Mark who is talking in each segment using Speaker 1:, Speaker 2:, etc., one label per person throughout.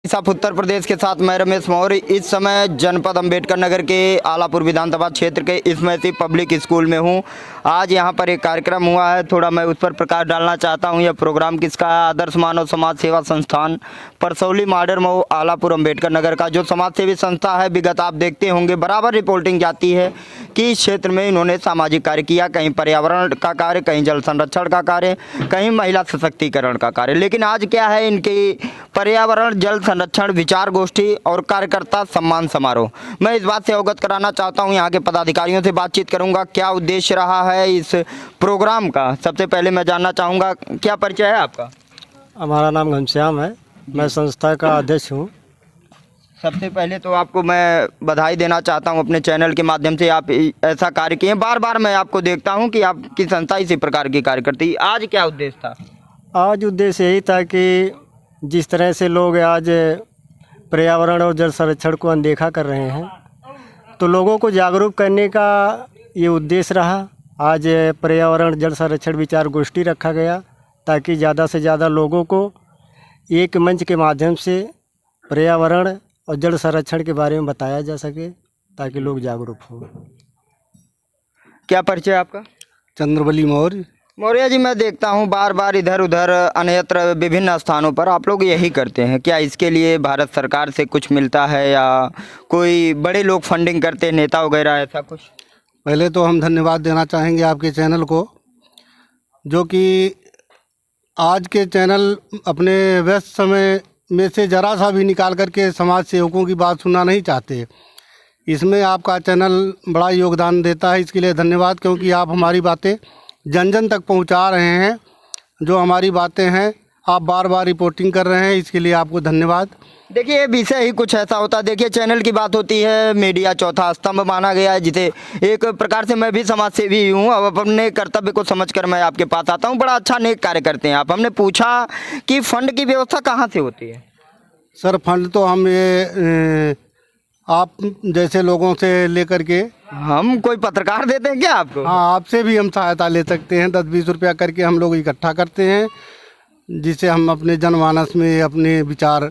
Speaker 1: साफ उत्तर प्रदेश के साथ मैं रमेश मौर्य इस समय जनपद अंबेडकर नगर के आलापुर विधानसभा क्षेत्र के इसमें पब्लिक स्कूल में हूं। आज यहां पर एक कार्यक्रम हुआ है, थोड़ा मैं उस पर प्रकाश डालना चाहता हूं। यह प्रोग्राम किसका है? आदर्श मानव समाज सेवा संस्थान परसौली माडर मऊ आलापुर अंबेडकर नगर का जो समाज सेवी संस्था है। विगत आप देखते होंगे बराबर रिपोर्टिंग जाती है कि इस क्षेत्र में इन्होंने सामाजिक कार्य किया, कहीं पर्यावरण का कार्य, कहीं जल संरक्षण का कार्य, कहीं महिला सशक्तिकरण का कार्य। लेकिन आज क्या है, इनकी पर्यावरण, जल संरक्षण, विचार गोष्ठी और कार्यकर्ता सम्मान समारोह। मैं इस बात से अवगत कराना चाहता हूं, यहाँ के पदाधिकारियों से बातचीत करूंगा क्या उद्देश्य रहा है इस प्रोग्राम का। सबसे पहले मैं जानना चाहूँगा, क्या परिचय है आपका?
Speaker 2: हमारा नाम घनश्याम है, मैं संस्था का अध्यक्ष हूँ।
Speaker 1: सबसे पहले तो आपको मैं बधाई देना चाहता हूं अपने चैनल के माध्यम से। आप ऐसा कार्य किए, बार बार मैं आपको देखता हूं कि आपकी संस्था इसी प्रकार की कार्य करती है। आज क्या उद्देश्य था?
Speaker 2: आज उद्देश्य यही था कि जिस तरह से लोग आज पर्यावरण और जल संरक्षण को अनदेखा कर रहे हैं, तो लोगों को जागरूक करने का ये उद्देश्य रहा। आज पर्यावरण जल संरक्षण विचार गोष्ठी रखा गया ताकि ज़्यादा से ज़्यादा लोगों को एक मंच के माध्यम से पर्यावरण और जल संरक्षण के बारे में बताया जा सके ताकि लोग जागरूक हों।
Speaker 1: क्या परिचय आपका?
Speaker 2: चंद्रबली मौर्य।
Speaker 1: मौर्य जी, मैं देखता हूं बार बार इधर उधर अन्यत्र विभिन्न स्थानों पर आप लोग यही करते हैं। क्या इसके लिए भारत सरकार से कुछ मिलता है या कोई बड़े लोग फंडिंग करते हैं, नेता वगैरह, ऐसा कुछ?
Speaker 3: पहले तो हम धन्यवाद देना चाहेंगे आपके चैनल को, जो कि आज के चैनल अपने व्यस्त समय में से ज़रा सा भी निकाल करके समाज सेवकों की बात सुनना नहीं चाहते। इसमें आपका चैनल बड़ा योगदान देता है, इसके लिए धन्यवाद। क्योंकि आप हमारी बातें जन जन तक पहुंचा रहे हैं, जो हमारी बातें हैं आप बार बार रिपोर्टिंग कर रहे हैं, इसके लिए आपको धन्यवाद।
Speaker 1: देखिए, ये विषय ही कुछ ऐसा होता है। देखिए, चैनल की बात होती है, मीडिया चौथा स्तंभ माना गया है, जिसे एक प्रकार से मैं भी समाज सेवी हूँ। अब अपने कर्तव्य को समझकर मैं आपके पास आता हूँ। बड़ा अच्छा नेक कार्य करते हैं आप। हमने पूछा कि फंड की व्यवस्था कहाँ से होती है?
Speaker 3: सर, फंड तो हम ये आप जैसे लोगों से लेकर के,
Speaker 1: हम कोई पत्रकार देते हैं क्या आपको?
Speaker 3: हाँ, आपसे भी हम सहायता ले सकते हैं। 10-20 रुपया करके हम लोग इकट्ठा करते हैं, जिससे हम अपने जनमानस में अपने विचार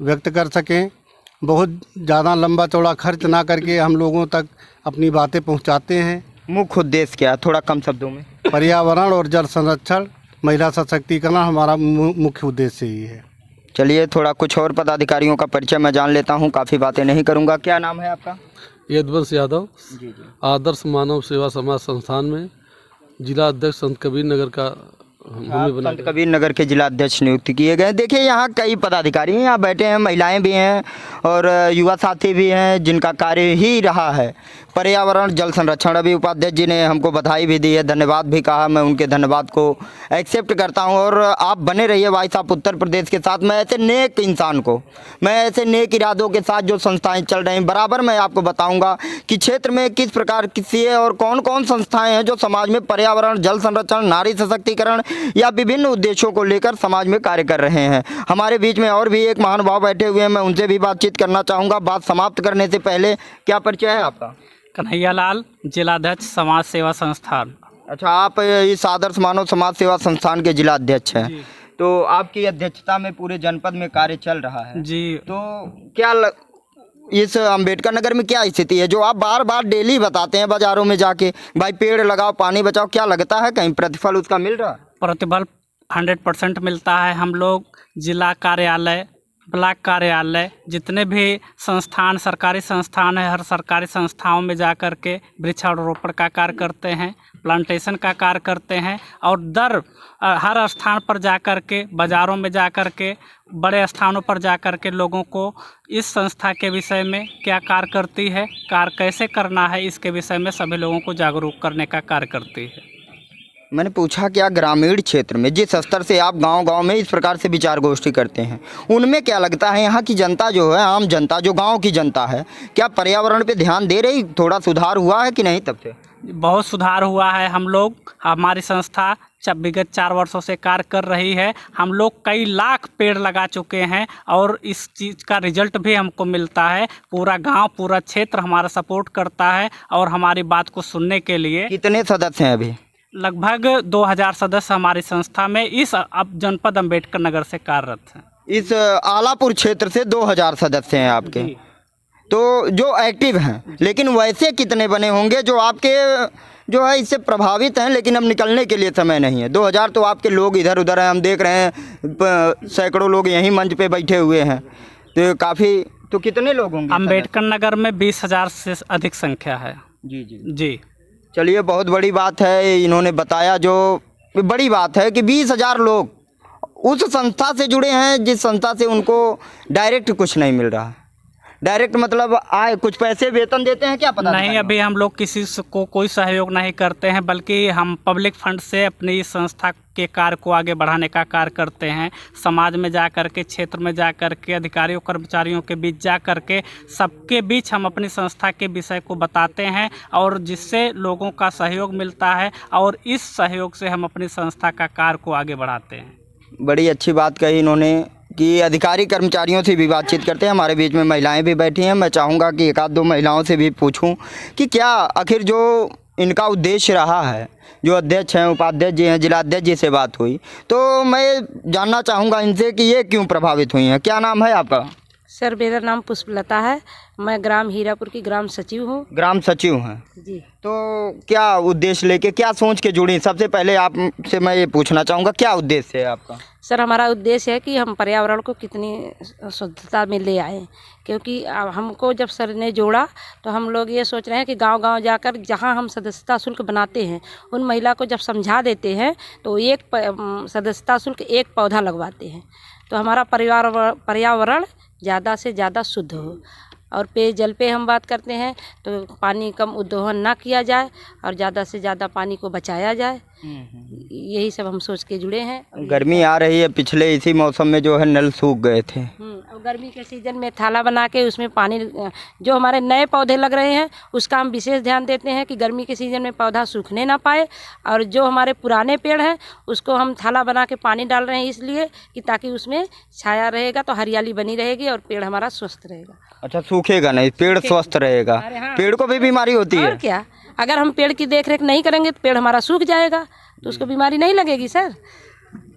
Speaker 3: व्यक्त कर सकें। बहुत ज़्यादा लंबा चौड़ा खर्च ना करके हम लोगों तक अपनी बातें पहुंचाते हैं।
Speaker 1: मुख्य उद्देश्य क्या, थोड़ा कम शब्दों में?
Speaker 3: पर्यावरण और जल संरक्षण, महिला सशक्तिकरण हमारा मुख्य उद्देश्य ही है।
Speaker 1: चलिए, थोड़ा कुछ और पदाधिकारियों का परिचय मैं जान लेता हूँ, काफ़ी बातें नहीं करूँगा। क्या नाम है आपका?
Speaker 4: यदवंश यादव।
Speaker 1: जी जी।
Speaker 4: आदर्श मानव सेवा समाज संस्थान में जिला अध्यक्ष संत कबीर नगर का
Speaker 1: संत कबीर नगर के जिला अध्यक्ष नियुक्त किए गए। देखिए, यहाँ कई पदाधिकारी हैं, यहाँ बैठे हैं, महिलाएं भी हैं और युवा साथी भी हैं, जिनका कार्य ही रहा है पर्यावरण जल संरक्षण। अभी उपाध्यक्ष जी ने हमको बधाई भी दी है, धन्यवाद भी कहा। मैं उनके धन्यवाद को एक्सेप्ट करता हूं। और आप बने रहिए भाई साहब उत्तर प्रदेश के साथ। मैं ऐसे नेक इंसान को, मैं ऐसे नेक इरादों के साथ जो संस्थाएं चल रही हैं, बराबर मैं आपको बताऊंगा कि क्षेत्र में किस प्रकार किसी है और कौन कौन संस्थाएं हैं जो समाज में पर्यावरण, जल संरक्षण, नारी सशक्तिकरण या विभिन्न उद्देश्यों को लेकर समाज में कार्य कर रहे हैं। हमारे बीच में और भी एक महानुभाव बैठे हुए हैं, मैं उनसे भी बातचीत करना चाहूँगा। बात समाप्त करने से पहले, क्या परिचय है आपका?
Speaker 5: कन्हैया लाल, जिलाध्यक्ष समाज सेवा संस्थान।
Speaker 1: अच्छा, आप इस आदर्श मानव समाज सेवा संस्थान के जिला अध्यक्ष हैं। तो आपकी अध्यक्षता में पूरे जनपद में कार्य चल रहा है
Speaker 5: जी।
Speaker 1: तो क्या इस अंबेडकर नगर में क्या स्थिति है, जो आप बार बार डेली बताते हैं बाजारों में जाके, भाई पेड़ लगाओ, पानी बचाओ, क्या लगता है कहीं प्रतिफल उसका मिल रहा है?
Speaker 5: प्रतिफल 100% मिलता है। हम लोग जिला कार्यालय, ब्लॉक कार्यालय, जितने भी संस्थान, सरकारी संस्थान है, हर सरकारी संस्थाओं में जा कर के वृक्षारोपण का कार्य करते हैं, प्लांटेशन का कार्य करते हैं और हर स्थान पर जा कर के, बाज़ारों में जा कर के, बड़े स्थानों पर जा कर के लोगों को इस संस्था के विषय में क्या कार्य करती है, कार्य कैसे करना है, इसके विषय में सभी लोगों को जागरूक करने का कार्य करती है।
Speaker 1: मैंने पूछा क्या ग्रामीण क्षेत्र में जिस स्तर से आप गांव-गांव में इस प्रकार से विचार गोष्ठी करते हैं, उनमें क्या लगता है यहाँ की जनता जो है, आम जनता जो गांव की जनता है, क्या पर्यावरण पे ध्यान दे रही? थोड़ा सुधार हुआ है कि नहीं तब से?
Speaker 5: बहुत सुधार हुआ है। हम लोग, हमारी संस्था विगत 4 वर्षों से कार्य कर रही है। हम लोग कई लाख पेड़ लगा चुके हैं और इस चीज़ का रिजल्ट भी हमको मिलता है। पूरा गांव, पूरा क्षेत्र हमारा सपोर्ट करता है और हमारी बात को सुनने के लिए।
Speaker 1: कितने सदस्य हैं अभी?
Speaker 5: लगभग 2000 सदस्य हमारी संस्था में इस अब जनपद अंबेडकर नगर से कार्यरत हैं।
Speaker 1: इस आलापुर क्षेत्र से 2000 सदस्य हैं आपके, तो जो एक्टिव हैं, लेकिन वैसे कितने बने होंगे जो आपके जो है इससे प्रभावित हैं लेकिन अब निकलने के लिए समय नहीं है? 2000 तो आपके लोग इधर उधर हैं, हम देख रहे हैं सैकड़ों लोग यहीं मंच पे बैठे हुए हैं, तो काफ़ी, तो कितने लोग होंगे?
Speaker 5: अम्बेडकर नगर में 20,000 से अधिक संख्या है।
Speaker 1: जी जी
Speaker 5: जी
Speaker 1: चलिए, बहुत बड़ी बात है, इन्होंने बताया जो बड़ी बात है कि 20,000 लोग उस संस्था से जुड़े हैं जिस संस्था से उनको डायरेक्ट कुछ नहीं मिल रहा है। डायरेक्ट मतलब आए कुछ पैसे वेतन देते हैं क्या? पता
Speaker 5: नहीं, अभी हम लोग किसी को कोई सहयोग नहीं करते हैं, बल्कि हम पब्लिक फंड से अपनी संस्था के कार्य को आगे बढ़ाने का कार्य करते हैं। समाज में जा कर के, क्षेत्र में जा कर के, अधिकारियों कर्मचारियों के बीच जा कर के, सबके बीच हम अपनी संस्था के विषय को बताते हैं और जिससे लोगों का सहयोग मिलता है और इस सहयोग से हम अपनी संस्था का कार्य को आगे बढ़ाते हैं।
Speaker 1: बड़ी अच्छी बात कही इन्होंने कि अधिकारी कर्मचारियों से भी बातचीत करते हैं। हमारे बीच में महिलाएं भी बैठी हैं, मैं चाहूँगा कि एक आध दो महिलाओं से भी पूछूं कि क्या आखिर जो इनका उद्देश्य रहा है। जो अध्यक्ष हैं, उपाध्यक्ष जी हैं, जिलाध्यक्ष जी से बात हुई, तो मैं जानना चाहूँगा इनसे कि ये क्यों प्रभावित हुई हैं। क्या नाम है आपका?
Speaker 6: सर मेरा नाम पुष्पलता है, मैं ग्राम हीरापुर की ग्राम सचिव हूँ।
Speaker 1: ग्राम सचिव हैं,
Speaker 6: जी।
Speaker 1: तो क्या उद्देश्य लेके, क्या सोच के जुड़ी? सबसे पहले आपसे मैं ये पूछना चाहूँगा क्या उद्देश्य है आपका?
Speaker 6: सर हमारा उद्देश्य है कि हम पर्यावरण को कितनी शुद्धता में ले आएँ, क्योंकि हमको जब सर ने जोड़ा तो हम लोग ये सोच रहे हैं कि गांव-गांव जाकर जहां हम सदस्यता शुल्क बनाते हैं उन महिला को जब समझा देते हैं तो एक सदस्यता शुल्क एक पौधा लगवाते हैं, तो हमारा पर्यावरण ज़्यादा से ज़्यादा शुद्ध हो। और पेयजल पे हम बात करते हैं तो पानी कम उद्वहन ना किया जाए और ज़्यादा से ज़्यादा पानी को बचाया जाए, यही सब हम सोच के जुड़े हैं।
Speaker 1: गर्मी आ रही है, पिछले इसी मौसम में जो है नल सूख गए थे।
Speaker 6: और गर्मी के सीज़न में थाला बना के उसमें पानी, जो हमारे नए पौधे लग रहे हैं उसका हम विशेष ध्यान देते हैं कि गर्मी के सीज़न में पौधा सूखने ना पाए, और जो हमारे पुराने पेड़ हैं उसको हम थाला बना के पानी डाल रहे हैं इसलिए कि ताकि उसमें छाया रहेगा तो हरियाली बनी रहेगी और पेड़ हमारा स्वस्थ रहेगा।
Speaker 1: अच्छा, सूखेगा नहीं, पेड़ स्वस्थ रहेगा। पेड़ को भी बीमारी होती है?
Speaker 6: और क्या, अगर हम पेड़ की देख रेख नहीं करेंगे तो पेड़ हमारा सूख जाएगा, तो उसको बीमारी नहीं लगेगी सर।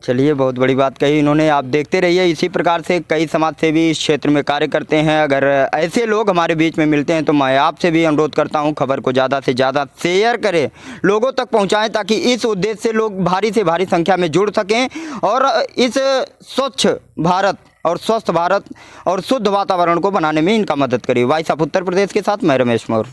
Speaker 1: चलिए, बहुत बड़ी बात कही इन्होंने। आप देखते रहिए, इसी प्रकार से कई समाज सेवी इस क्षेत्र में कार्य करते हैं। अगर ऐसे लोग हमारे बीच में मिलते हैं तो मैं आपसे भी अनुरोध करता हूं खबर को ज़्यादा से ज़्यादा शेयर करें, लोगों तक पहुंचाएं, ताकि इस उद्देश्य से लोग भारी से भारी संख्या में जुड़ सकें और इस स्वच्छ भारत और स्वस्थ भारत और शुद्ध वातावरण को बनाने में इनका मदद करें। वॉइस ऑफ उत्तर प्रदेश के साथ मैं रमेश मौर्य।